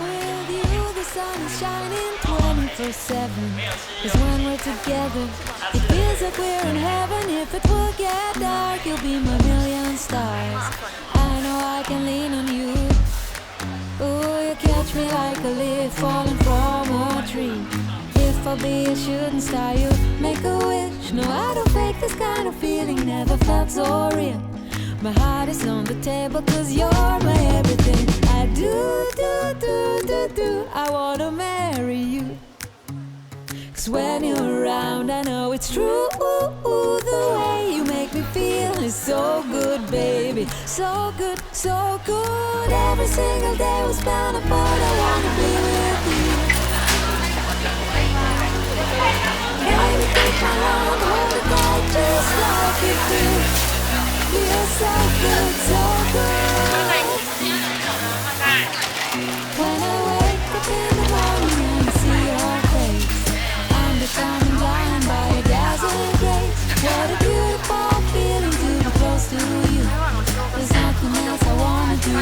With you, the sun is shining 24/7. 'Cause when we're together, it feels like we're in heaven. If it will get dark, you'll be my million stars. I know I can lean on you. Ooh, you catch me like a leaf falling from a tree. If I'll be a shooting star, you make a wish. No, I don't fake this kind of feeling. Never felt so real. My heart is on the table 'cause you're my everything. I do. I wanna marry you. 'Cause when you're around, I know it's true. The way you make me feel is so good, baby. So good, so good. Every single day we spend apart. I wanna be with you. Baby, take my hand, hold it tight just like you do. Feels so good, so good. When I wake up in the morning and see your face, I'm becoming blind by your dazzling grace. What a beautiful feeling to be close to you. There's nothing else I wanna do.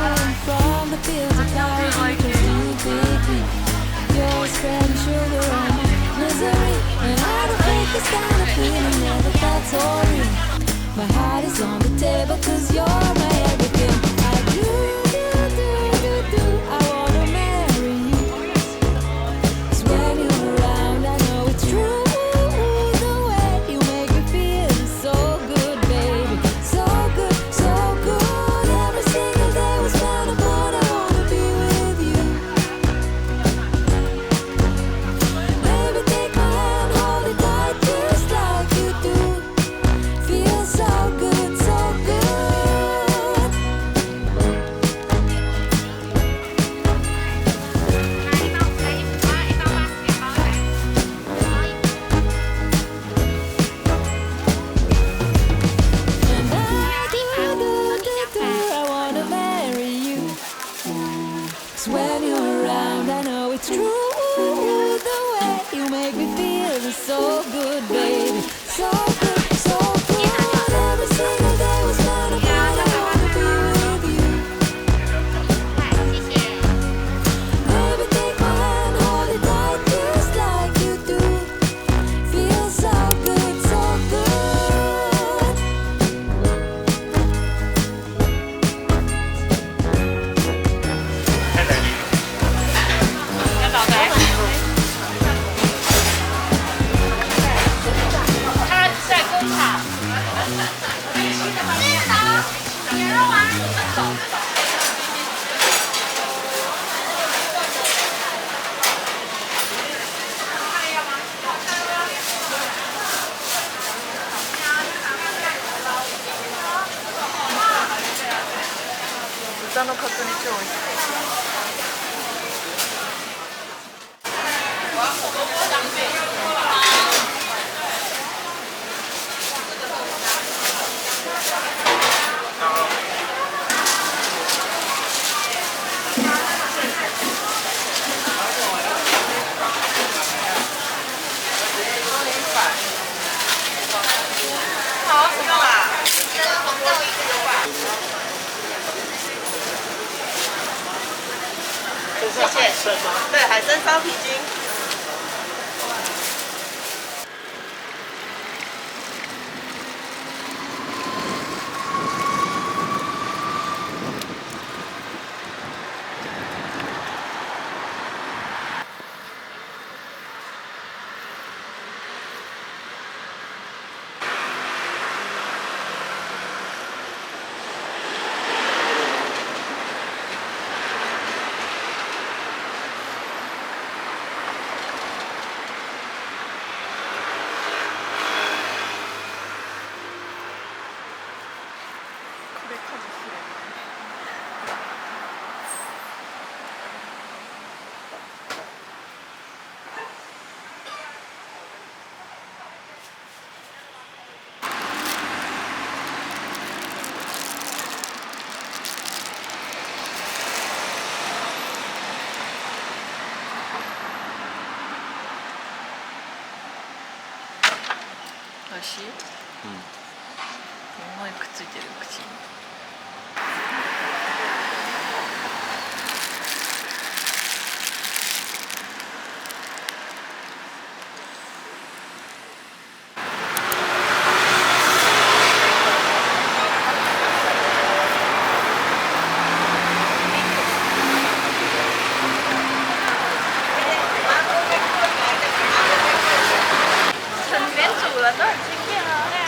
Oh, from the fields of flowers you just pick me. You're spreading sugar on my misery, and I don't think this kind of feeling never felt so real. My heart is on the table 'cause you're my everything. I do. I wanna marry you. 'Cause when you're around, I know it's true. The way you make me feel is so good, baby. So good, so good. Every single day we spend apart. I wanna be with you. Baby, take my hand, hold it tight just like you do. Feels so good, so good. And I wanna marry you. 'Cause when you're around, I know it's true. The way you make me feel is so good, baby. So good, so good. Every single day we spend apart. I wanna be with you. Baby, take my hand, hold it tight just like you do. Feels so good, so good.谢谢。对，海参烧皮筋。可惜。重いくっついてる口に。里面主人都很亲切哦。对啊。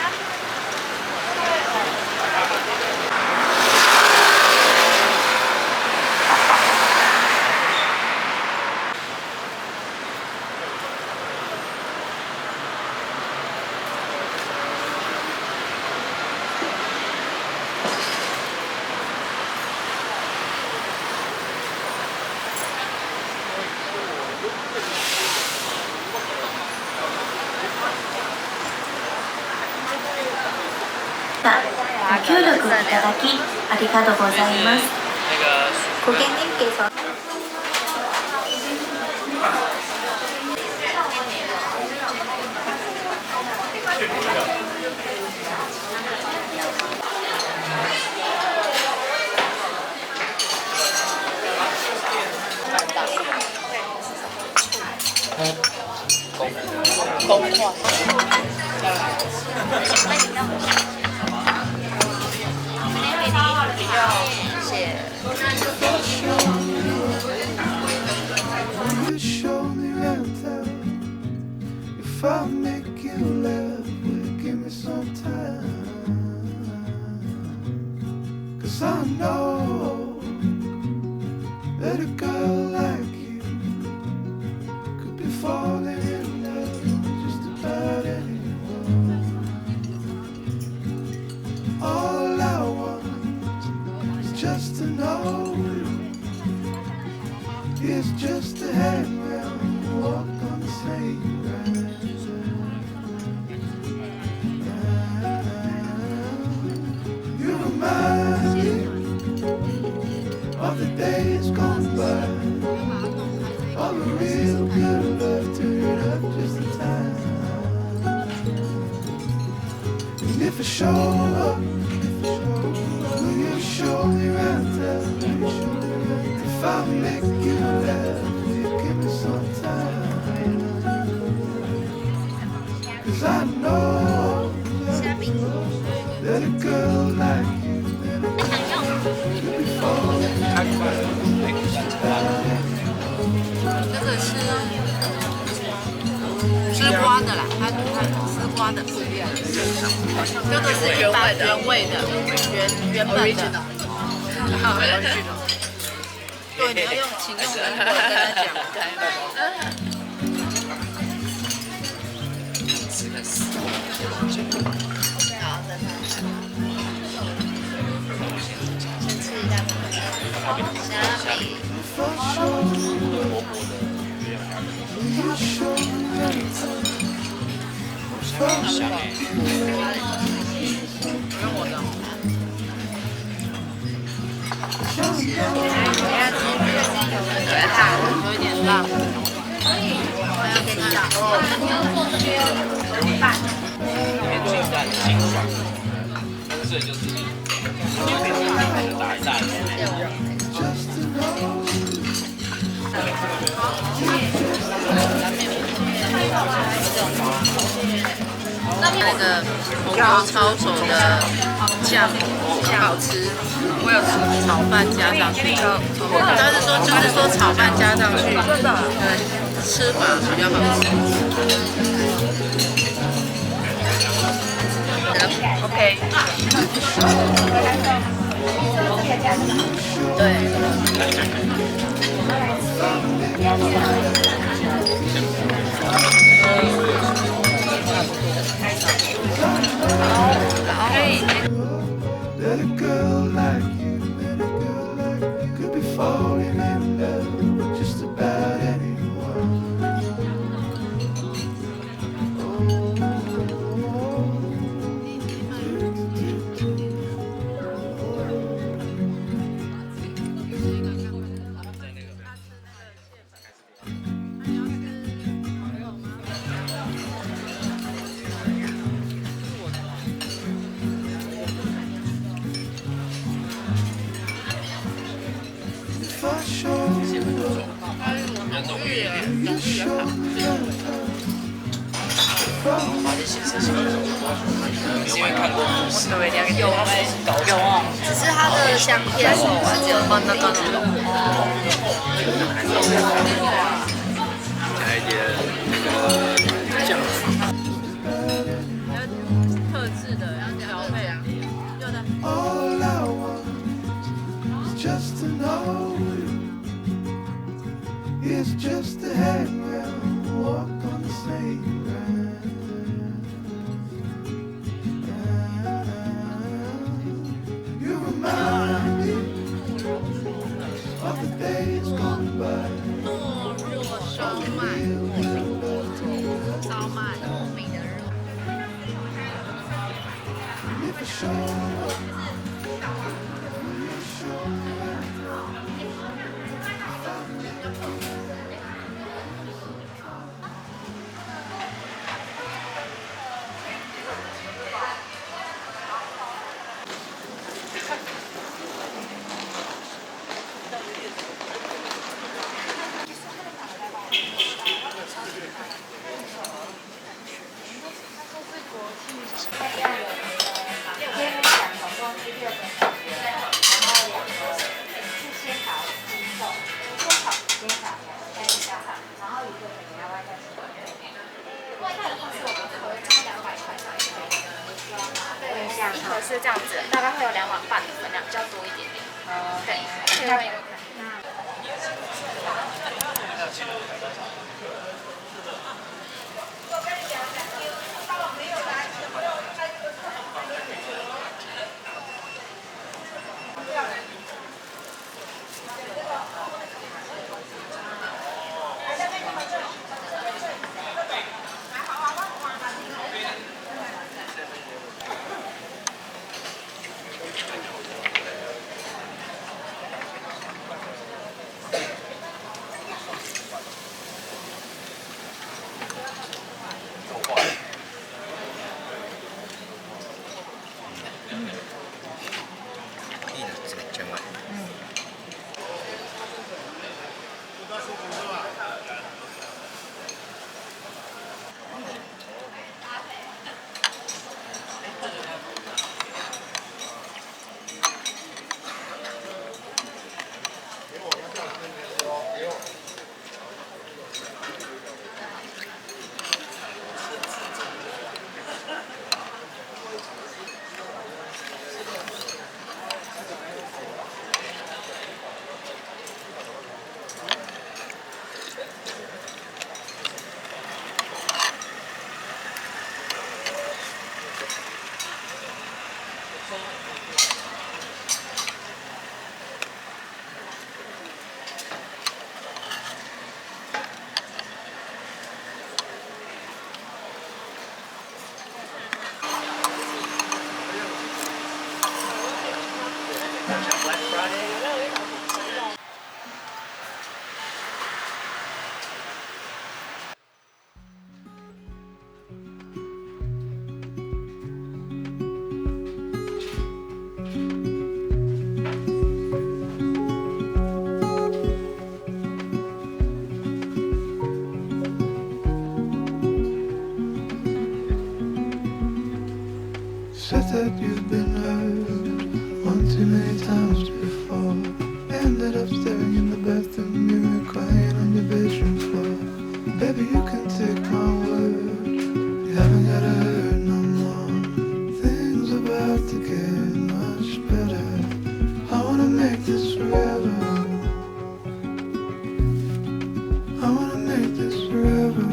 ご協力いただきありがとうございます。ご検認計算。If I make you laugh, will you give me some time? 'Cause I know that a girl like you could be falling in love with just about anyone. All I want is just to know it's just to hang around and walk on the same ground. You remind me of the days gone by, all the real good love turned up just in time. And if I show up, will you show me around town? If I make you laugh, will you give me some time? 'Cause I know that a girl like you could be falling in love just about anyone. 这个是丝瓜的啦，它丝瓜的，这个是一般原味的，原本的。对，你要用，请用英文跟他讲。好，再看。先吃一下虾米。 有一点辣，还要给你讲哦。清淡清爽，这就是打一打。那个红油抄手的酱好吃，我有吃炒饭加上去，但是就是说炒饭加上去，吃法比较好吃。OK。That a girl like you, that a girl like you could be falling in love with just about anyone. 较浓郁一点，发现显色性比较高。你是因为看过故事？有哦，只是它的香偏手啊，只有放那个。加一点那个酱油。特制的，要调配啊，有的。 All I want is just to know you. It's just to hang around, walk on the same ground. You remind me of the days gone by. 糯弱烧麦，烧麦糯米的肉。 And if I show up, will you show me right? 一盒是这样子，大概会有2碗半的分量，比较多一点点。对，可以问一问看。いいな、めっちゃうまい。Said that you've been hurt one too many times before. Ended up staring in the bathroom mirror, crying on your bedroom floor. Baby, you can take my word, you haven't gotta hurt no more. Things about to get much better. I wanna make this forever. I wanna make this forever.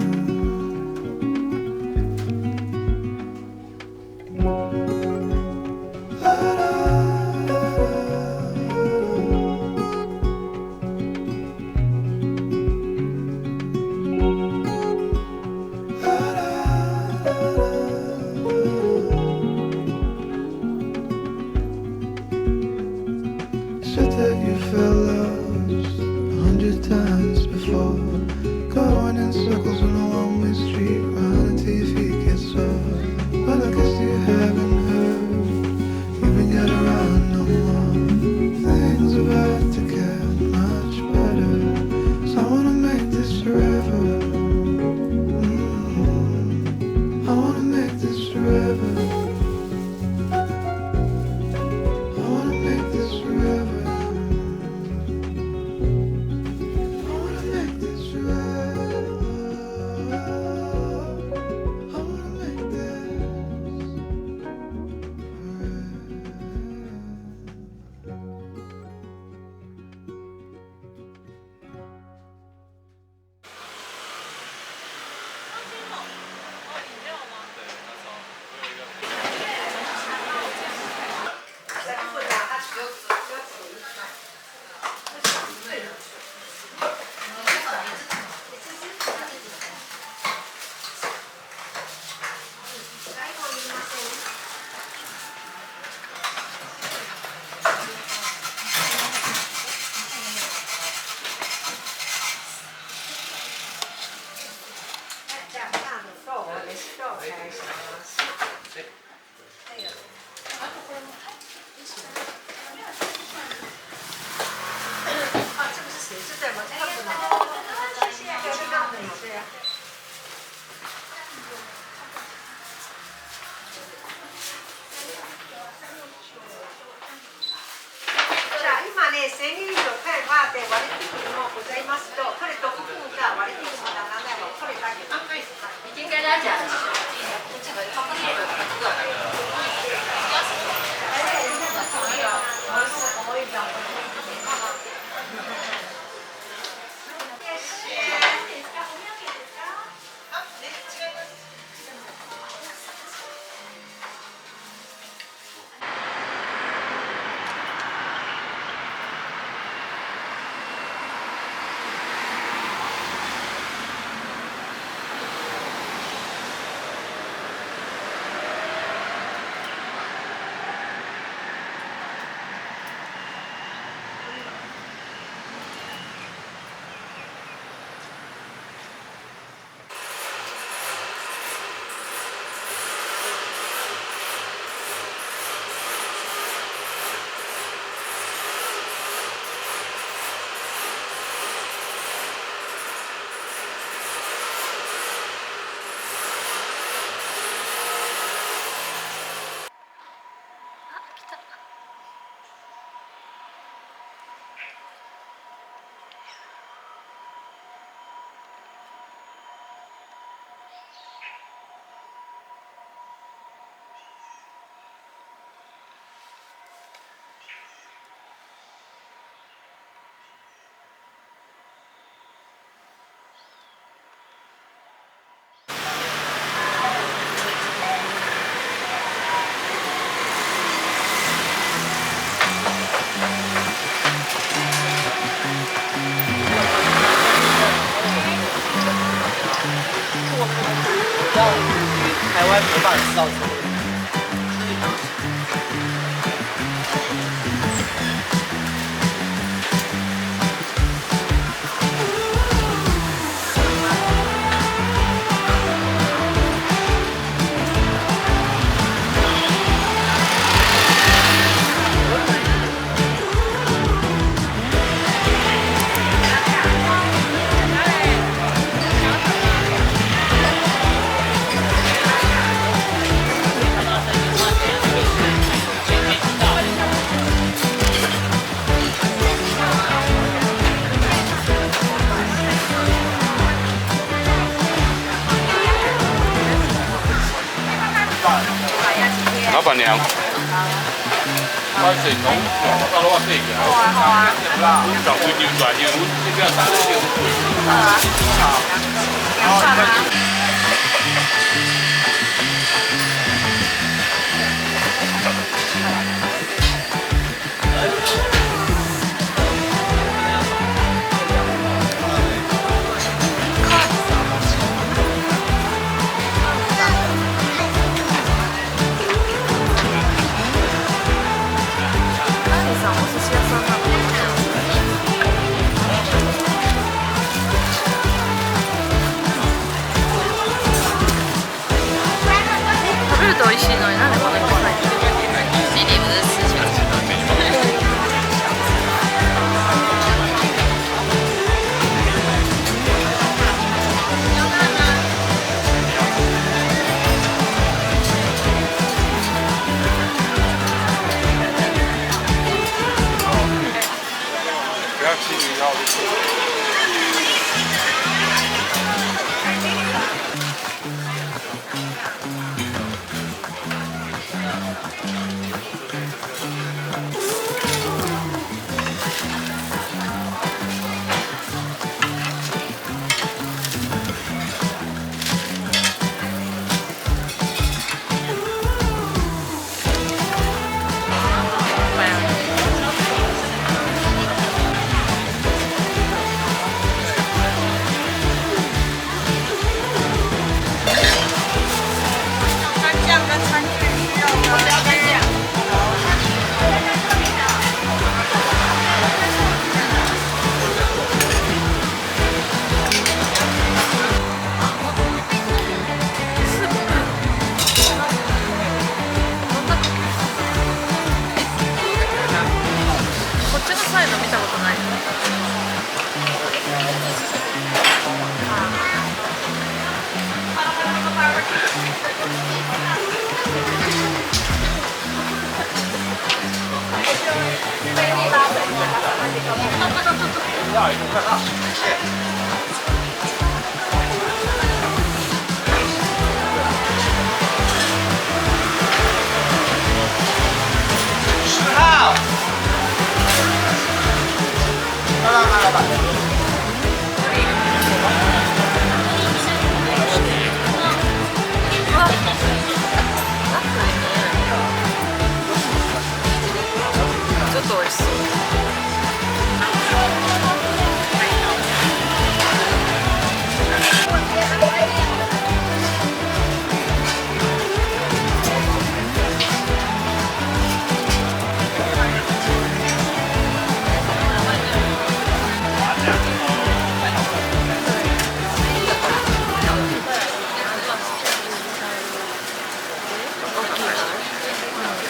Said that you felt lost 100 times before. Going in circles on a one-way street, running till your feet get sore. But I guess you haven't heard, you've been get around no more. Things about to get much better, so I wanna make this 今ね、1000人以上買えばで割引もございますと、これとここが割引もならないの、これだけ。已经跟大家讲了，这个他们那个台湾没办法吃到这个。老板娘，我是讲，到了我这边，我转回丢转，因为我这边打的丢要一个看到，谢谢。10号。来老板。ちょっと美味しそう。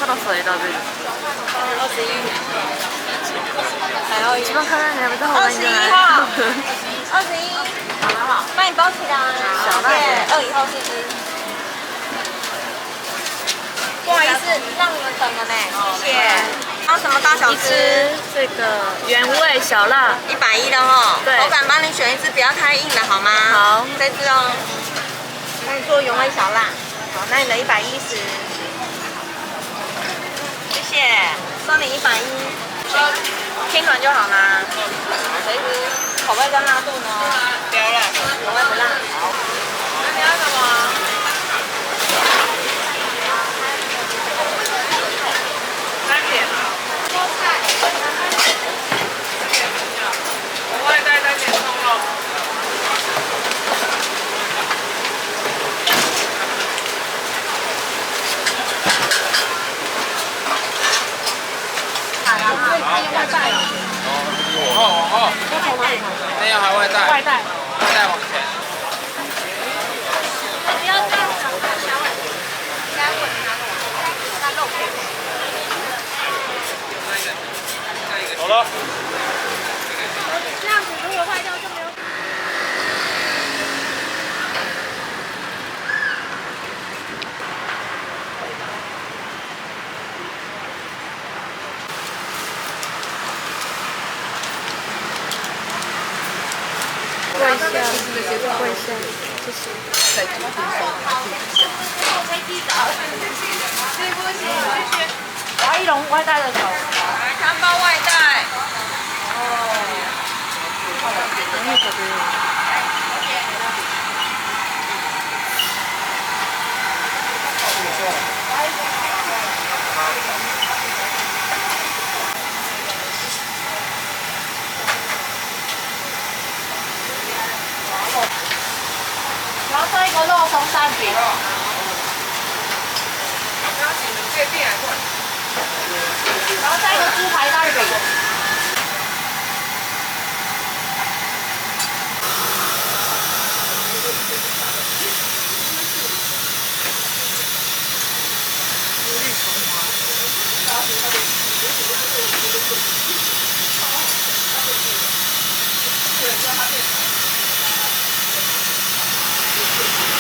辛さ選べる。一番辛いのやめた方がいいんじゃない21，帮你包起来。小辣的2以后是。不好意思，让你们等了呢，谢谢。要什么大小一只？只这个原味小辣110的哈。对老板帮你选一只不要太硬的好吗？好，这只哦。帮你做原味小辣。好，那你的110。谢谢，收你110。偏软就好吗？随时口味跟辣度呢？标了，口味不辣。好。那你要什么？单点。我外带单点葱肉。往后，那样还外带。外带往前。不要这样小碗，加滚拿肉可以。走了。这样子如果坏掉就没有。过一下，过一下，谢谢。再继续收。对不起，谢谢。我要一笼外带的手。餐包外带。然后再一个肉松蛋饼。然后再一个猪排蛋饼。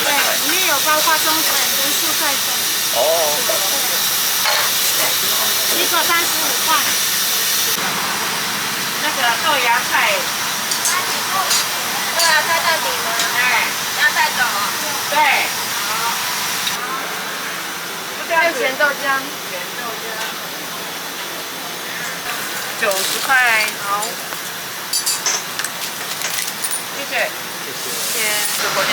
对，里面有包括中粉跟素菜粉。哦。一个35块。那个豆芽菜。豆芽菜在底吗？哎，要带走。对。好。还有咸豆浆。90块。好。谢谢。谢谢。这过年。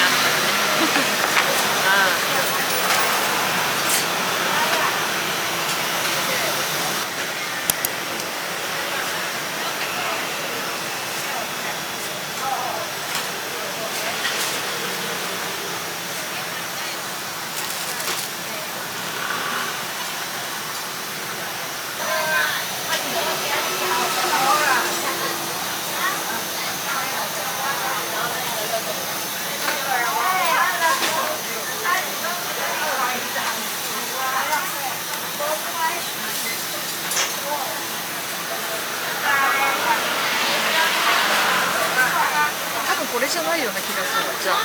これじゃないような気がするじゃあ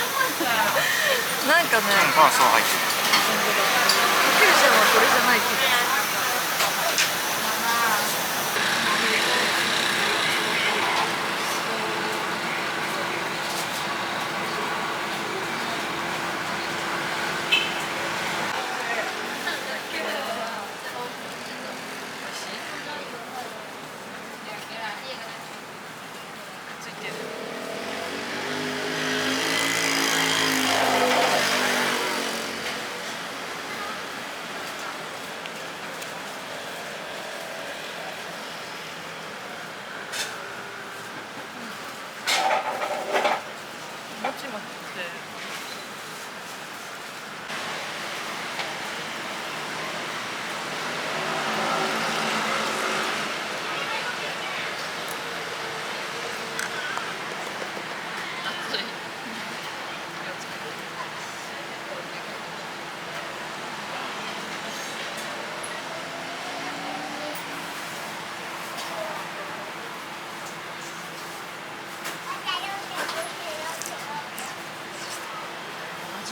なんかねパンそう入ってる。かけるじゃんはこれじゃない気がする。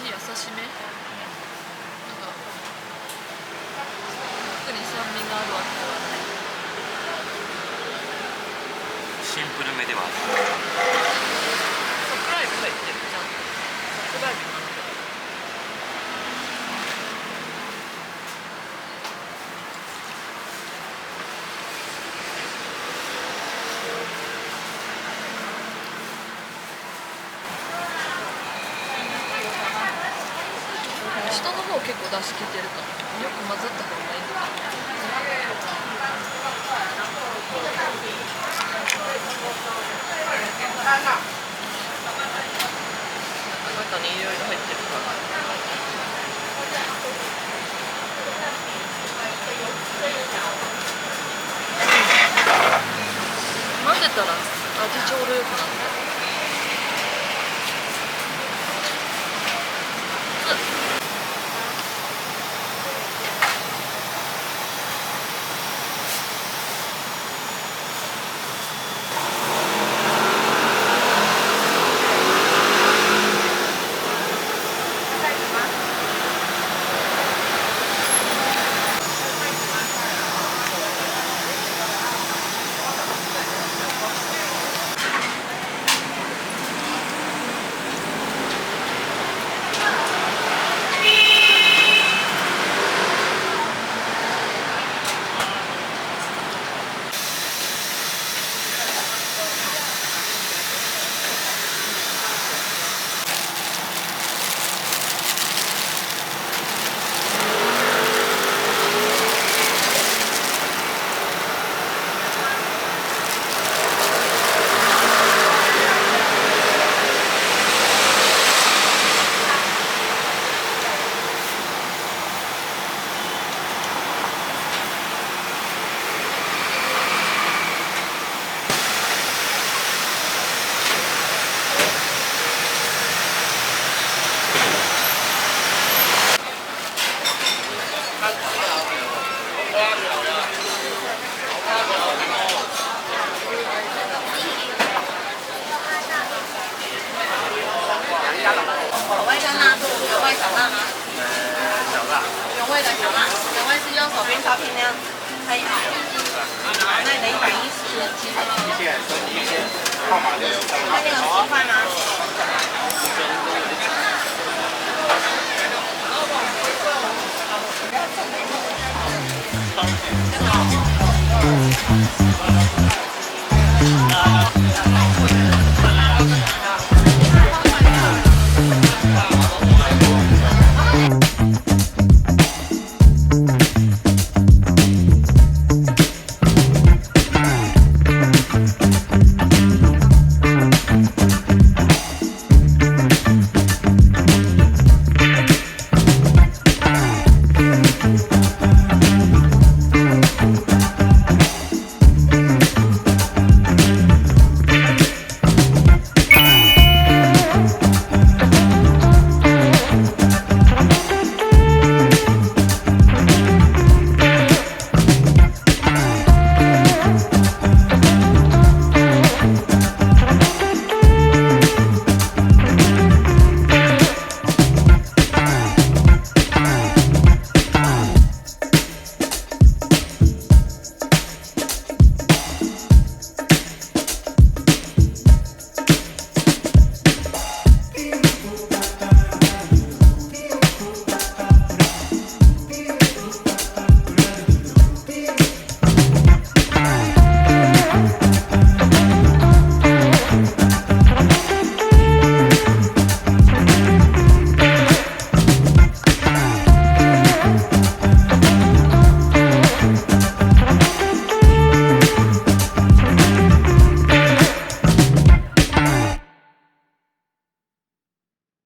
優しめ。なんか特に酸味があるわけではない。シンプルめではある。桜エビ入ってるじゃん。桜エビなんだ。下の方結構出汁効いてるかも。よく混ざった方がいいのかな。中にいろいろ入ってるから。混ぜたら味ちょうどよくなった。口味跟辣度，原味小辣吗？小辣。原味的小辣，原味是用手边削片那样子，可以吗？好，那你的110。一线升级一线，号码就是那个鸡块吗？好。